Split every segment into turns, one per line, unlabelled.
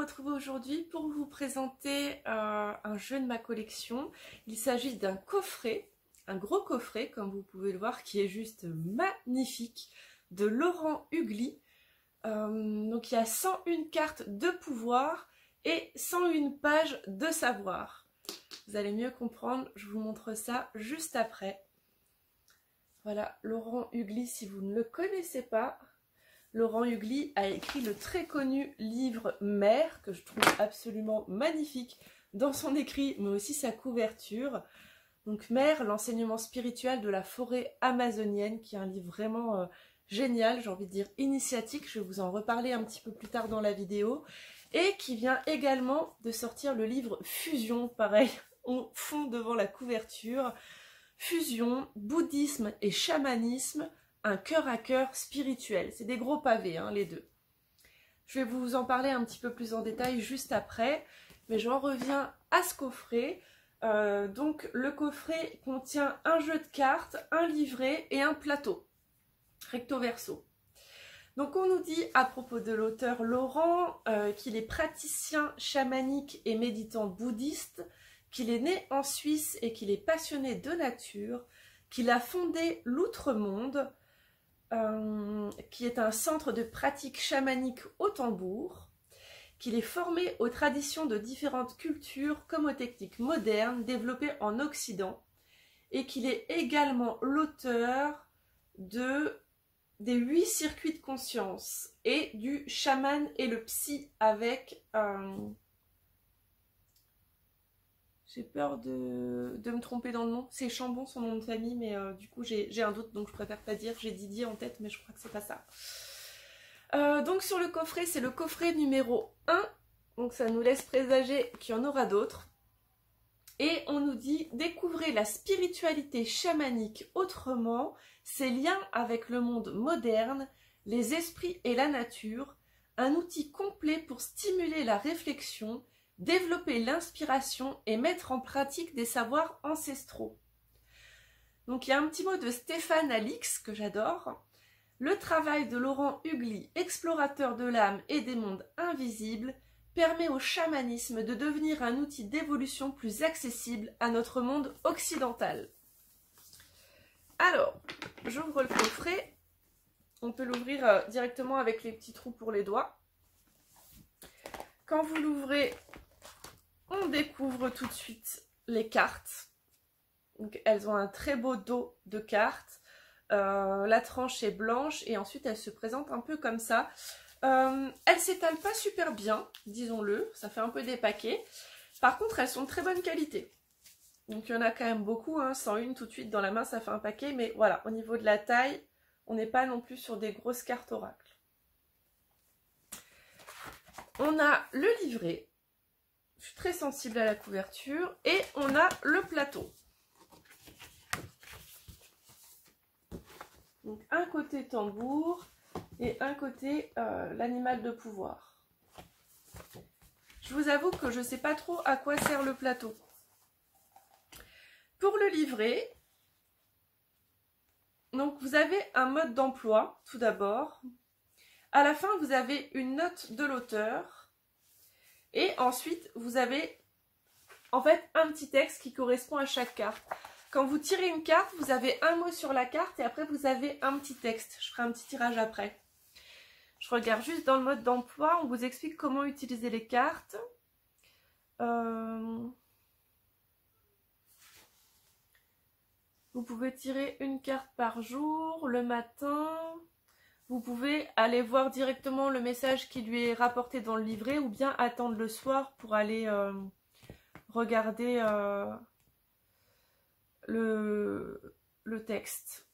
retrouver aujourd'hui pour vous présenter un jeu de ma collection. Il s'agit d'un coffret, un gros coffret comme vous pouvez le voir qui est juste magnifique, de Laurent Hugli. Donc il y a 101 cartes de pouvoir et 101 pages de savoir. Vous allez mieux comprendre, je vous montre ça juste après. Voilà, Laurent Hugli, si vous ne le connaissez pas, Laurent Hugli a écrit le très connu livre Mère, que je trouve absolument magnifique dans son écrit, mais aussi sa couverture. Donc Mère, l'enseignement spirituel de la forêt amazonienne, qui est un livre vraiment génial, j'ai envie de dire initiatique, je vais vous en reparler un petit peu plus tard dans la vidéo, et qui vient également de sortir le livre Fusion, pareil, on fond devant la couverture, Fusion, bouddhisme et chamanisme, un cœur à cœur spirituel. C'est des gros pavés, hein, les deux. Je vais vous en parler un petit peu plus en détail juste après, mais j'en reviens à ce coffret. Donc le coffret contient un jeu de cartes, un livret et un plateau, recto verso. Donc on nous dit à propos de l'auteur Laurent qu'il est praticien chamanique et méditant bouddhiste, qu'il est né en Suisse et qu'il est passionné de nature, qu'il a fondé l'Outre-Monde, qui est un centre de pratique chamanique au tambour, qu'il est formé aux traditions de différentes cultures comme aux techniques modernes développées en Occident, et qu'il est également l'auteur des 8 circuits de conscience et du chaman et le psy avec... J'ai peur de me tromper dans le nom. C'est Chambon son nom de famille, mais du coup j'ai un doute, donc je préfère pas dire. J'ai Didier en tête, mais je crois que c'est pas ça. Donc sur le coffret, c'est le coffret numéro 1. Donc ça nous laisse présager qu'il y en aura d'autres. Et on nous dit « Découvrez la spiritualité chamanique autrement, ses liens avec le monde moderne, les esprits et la nature, un outil complet pour stimuler la réflexion, développer l'inspiration et mettre en pratique des savoirs ancestraux. » Donc il y a un petit mot de Stéphane Alix que j'adore. Le travail de Laurent Hugli, explorateur de l'âme et des mondes invisibles, permet au chamanisme de devenir un outil d'évolution plus accessible à notre monde occidental. Alors, j'ouvre le coffret. On peut l'ouvrir directement avec les petits trous pour les doigts. Quand vous l'ouvrez, on découvre tout de suite les cartes. Donc, elles ont un très beau dos de cartes. La tranche est blanche et ensuite elle se présente un peu comme ça. Elles s'étalent pas super bien, disons-le, ça fait un peu des paquets. Par contre, elles sont de très bonne qualité. Donc il y en a quand même beaucoup, hein, 101 tout de suite dans la main, ça fait un paquet. Mais voilà, au niveau de la taille, on n'est pas non plus sur des grosses cartes oracles. On a le livret. Je suis très sensible à la couverture. Et on a le plateau. Donc un côté tambour et un côté l'animal de pouvoir. Je vous avoue que je ne sais pas trop à quoi sert le plateau. Pour le livret, donc vous avez un mode d'emploi tout d'abord. À la fin, vous avez une note de l'auteur. Et ensuite, vous avez en fait un petit texte qui correspond à chaque carte. Quand vous tirez une carte, vous avez un mot sur la carte et après vous avez un petit texte. Je ferai un petit tirage après. Je regarde juste dans le mode d'emploi, on vous explique comment utiliser les cartes. Vous pouvez tirer une carte par jour, le matin. Vous pouvez aller voir directement le message qui lui est rapporté dans le livret ou bien attendre le soir pour aller regarder le texte.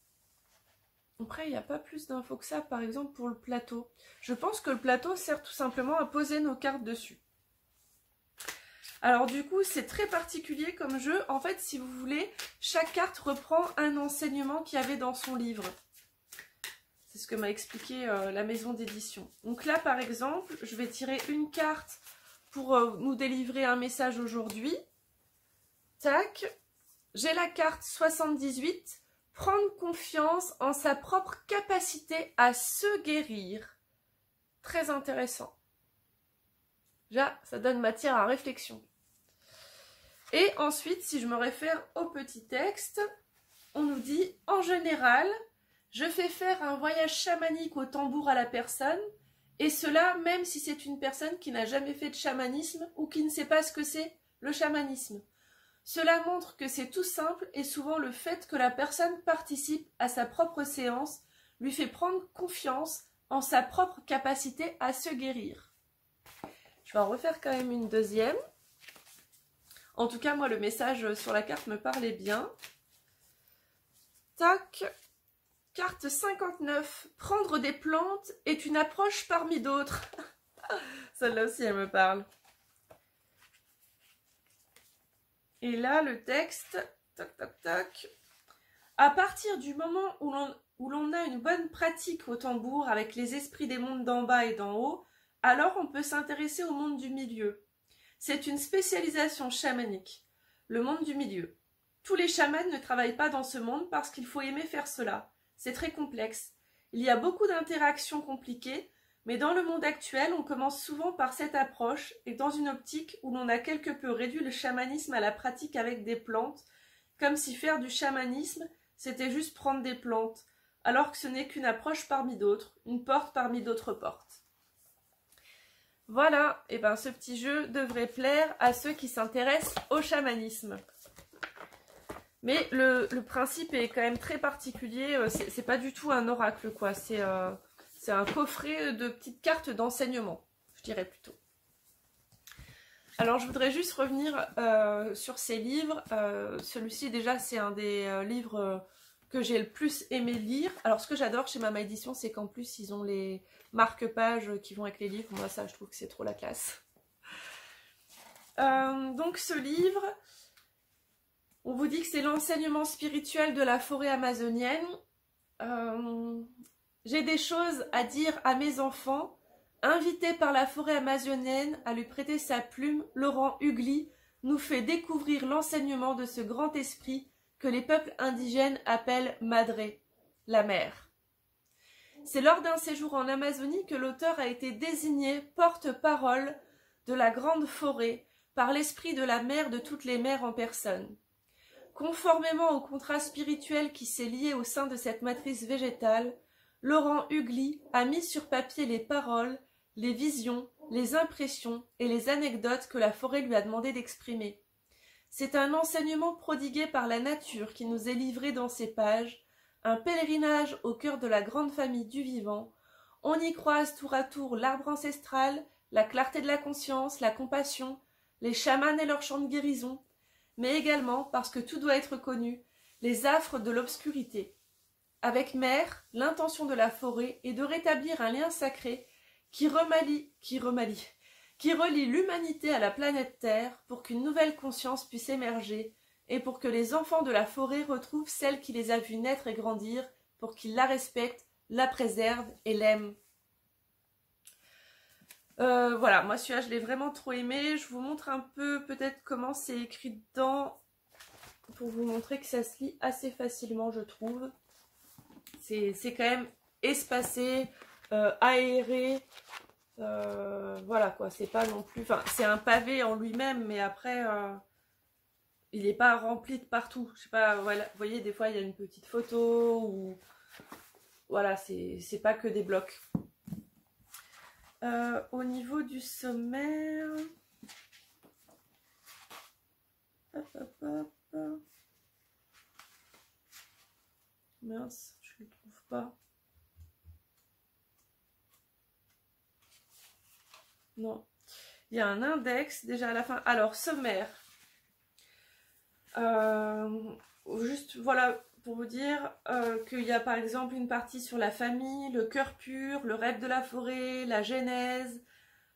Après, il n'y a pas plus d'infos que ça, par exemple, pour le plateau. Je pense que le plateau sert tout simplement à poser nos cartes dessus. Alors du coup, c'est très particulier comme jeu. En fait, si vous voulez, chaque carte reprend un enseignement qu'il y avait dans son livre. C'est ce que m'a expliqué la maison d'édition. Donc là, par exemple, je vais tirer une carte pour nous délivrer un message aujourd'hui. Tac. J'ai la carte 78. Prendre confiance en sa propre capacité à se guérir. Très intéressant. Déjà, ça donne matière à réflexion. Et ensuite, si je me réfère au petit texte, on nous dit « En général, je fais faire un voyage chamanique au tambour à la personne, et cela même si c'est une personne qui n'a jamais fait de chamanisme ou qui ne sait pas ce que c'est le chamanisme. Cela montre que c'est tout simple et souvent le fait que la personne participe à sa propre séance lui fait prendre confiance en sa propre capacité à se guérir. » Je vais en refaire quand même une deuxième. En tout cas, moi, le message sur la carte me parlait bien. Tac. Carte 59. Prendre des plantes est une approche parmi d'autres. Celle-là aussi, elle me parle. Et là, le texte. Tac, tac, tac. À partir du moment où l'on a une bonne pratique au tambour avec les esprits des mondes d'en bas et d'en haut, alors on peut s'intéresser au monde du milieu. C'est une spécialisation chamanique, le monde du milieu. Tous les chamans ne travaillent pas dans ce monde parce qu'il faut aimer faire cela. C'est très complexe. Il y a beaucoup d'interactions compliquées, mais dans le monde actuel, on commence souvent par cette approche et dans une optique où l'on a quelque peu réduit le chamanisme à la pratique avec des plantes, comme si faire du chamanisme, c'était juste prendre des plantes, alors que ce n'est qu'une approche parmi d'autres, une porte parmi d'autres portes. Voilà, et ben ce petit jeu devrait plaire à ceux qui s'intéressent au chamanisme. Mais le principe est quand même très particulier, c'est pas du tout un oracle quoi, c'est un coffret de petites cartes d'enseignement, je dirais plutôt. Alors je voudrais juste revenir sur ces livres, celui-ci déjà c'est un des livres que j'ai le plus aimé lire. Alors ce que j'adore chez Mama Édition, c'est qu'en plus ils ont les marque-pages qui vont avec les livres. Moi ça je trouve que c'est trop la classe. Donc ce livre, on vous dit que c'est l'enseignement spirituel de la forêt amazonienne. J'ai des choses à dire à mes enfants. Invité par la forêt amazonienne à lui prêter sa plume, Laurent Hugli nous fait découvrir l'enseignement de ce grand esprit que les peuples indigènes appellent Madré, la mère. C'est lors d'un séjour en Amazonie que l'auteur a été désigné porte-parole de la grande forêt par l'esprit de la mère de toutes les mères en personne. Conformément au contrat spirituel qui s'est lié au sein de cette matrice végétale, Laurent Hugli a mis sur papier les paroles, les visions, les impressions et les anecdotes que la forêt lui a demandé d'exprimer. C'est un enseignement prodigué par la nature qui nous est livré dans ces pages, un pèlerinage au cœur de la grande famille du vivant. On y croise tour à tour l'arbre ancestral, la clarté de la conscience, la compassion, les chamans et leurs chants de guérison, mais également, parce que tout doit être connu, les affres de l'obscurité. Avec Mère, l'intention de la forêt est de rétablir un lien sacré qui relie l'humanité à la planète Terre pour qu'une nouvelle conscience puisse émerger et pour que les enfants de la forêt retrouvent celle qui les a vus naître et grandir, pour qu'ils la respectent, la préservent et l'aiment. Voilà, moi celui-là je l'ai vraiment trop aimé. Je vous montre un peu peut-être comment c'est écrit dedans pour vous montrer que ça se lit assez facilement, je trouve. C'est quand même espacé, aéré, voilà quoi, c'est pas non plus, enfin c'est un pavé en lui-même, mais après il n'est pas rempli de partout. Je sais pas, voilà, vous voyez, des fois il y a une petite photo ou voilà, c'est pas que des blocs. Au niveau du sommaire, hop, hop, hop. Mince, je ne le trouve pas. Non, il y a un index déjà à la fin. Alors, sommaire. Juste, voilà, pour vous dire qu'il y a par exemple une partie sur la famille, le cœur pur, le rêve de la forêt, la genèse,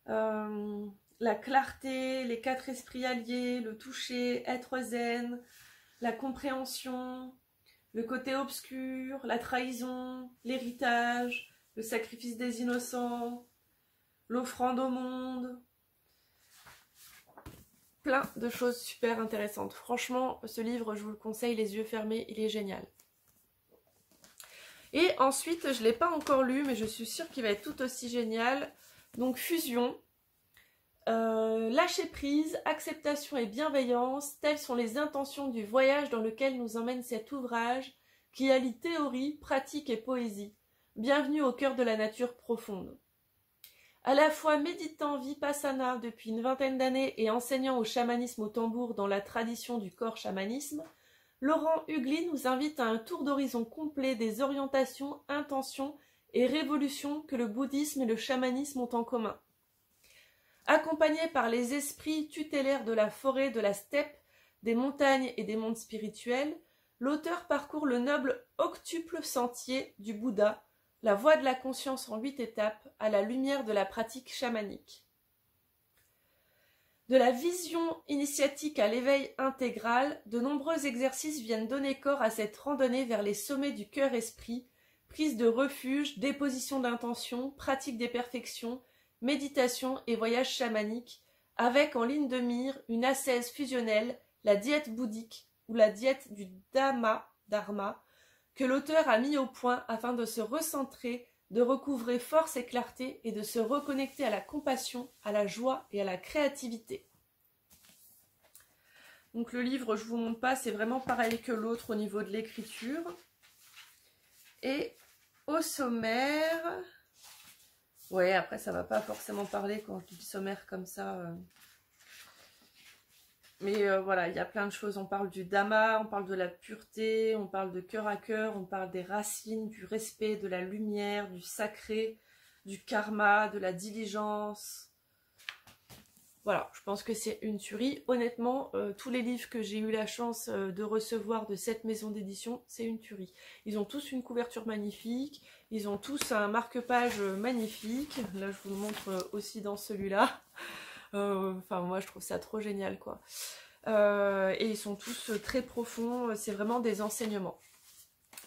la clarté, les 4 esprits alliés, le toucher, être zen, la compréhension, le côté obscur, la trahison, l'héritage, le sacrifice des innocents, l'offrande au monde. Plein de choses super intéressantes. Franchement, ce livre, je vous le conseille, les yeux fermés, il est génial. Et ensuite, je ne l'ai pas encore lu, mais je suis sûre qu'il va être tout aussi génial. Donc, Fusion. Lâcher prise, acceptation et bienveillance, telles sont les intentions du voyage dans lequel nous emmène cet ouvrage qui allie théorie, pratique et poésie. Bienvenue au cœur de la nature profonde. À la fois méditant vipassana depuis une vingtaine d'années et enseignant au chamanisme au tambour dans la tradition du corps chamanisme, Laurent Hugli nous invite à un tour d'horizon complet des orientations, intentions et révolutions que le bouddhisme et le chamanisme ont en commun. Accompagné par les esprits tutélaires de la forêt, de la steppe, des montagnes et des mondes spirituels, l'auteur parcourt le noble octuple sentier du Bouddha, la voie de la conscience en 8 étapes, à la lumière de la pratique chamanique. De la vision initiatique à l'éveil intégral, de nombreux exercices viennent donner corps à cette randonnée vers les sommets du cœur-esprit, prise de refuge, déposition d'intention, pratique des perfections, méditation et voyage chamanique, avec en ligne de mire une ascèse fusionnelle, la diète bouddhique ou la diète du dharma, que l'auteur a mis au point afin de se recentrer, de recouvrer force et clarté et de se reconnecter à la compassion, à la joie et à la créativité. Donc le livre, je vous montre pas, c'est vraiment pareil que l'autre au niveau de l'écriture. Et au sommaire, ouais, après ça va pas forcément parler quand je dis sommaire comme ça. Mais voilà, il y a plein de choses. On parle du Dhamma, on parle de la pureté, on parle de cœur à cœur, on parle des racines, du respect, de la lumière, du sacré, du karma, de la diligence. Voilà, je pense que c'est une tuerie. Honnêtement, tous les livres que j'ai eu la chance de recevoir de cette maison d'édition, c'est une tuerie. Ils ont tous une couverture magnifique, ils ont tous un marque-page magnifique. Là, je vous le montre aussi dans celui-là. Enfin, moi, je trouve ça trop génial, quoi. Et ils sont tous très profonds, c'est vraiment des enseignements.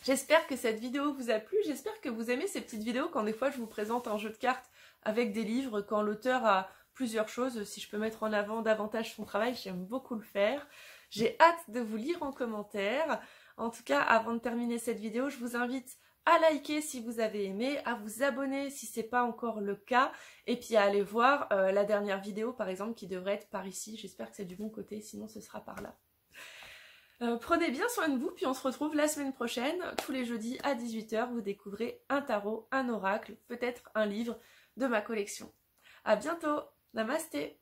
J'espère que cette vidéo vous a plu, j'espère que vous aimez ces petites vidéos quand des fois je vous présente un jeu de cartes avec des livres, quand l'auteur a plusieurs choses, si je peux mettre en avant davantage son travail, j'aime beaucoup le faire. J'ai hâte de vous lire en commentaire. En tout cas, avant de terminer cette vidéo, je vous invite à liker si vous avez aimé, à vous abonner si ce n'est pas encore le cas, et puis à aller voir la dernière vidéo par exemple qui devrait être par ici. J'espère que c'est du bon côté, sinon ce sera par là. Prenez bien soin de vous, puis on se retrouve la semaine prochaine. Tous les jeudis à 18 h, vous découvrez un tarot, un oracle, peut-être un livre de ma collection. À bientôt, namasté.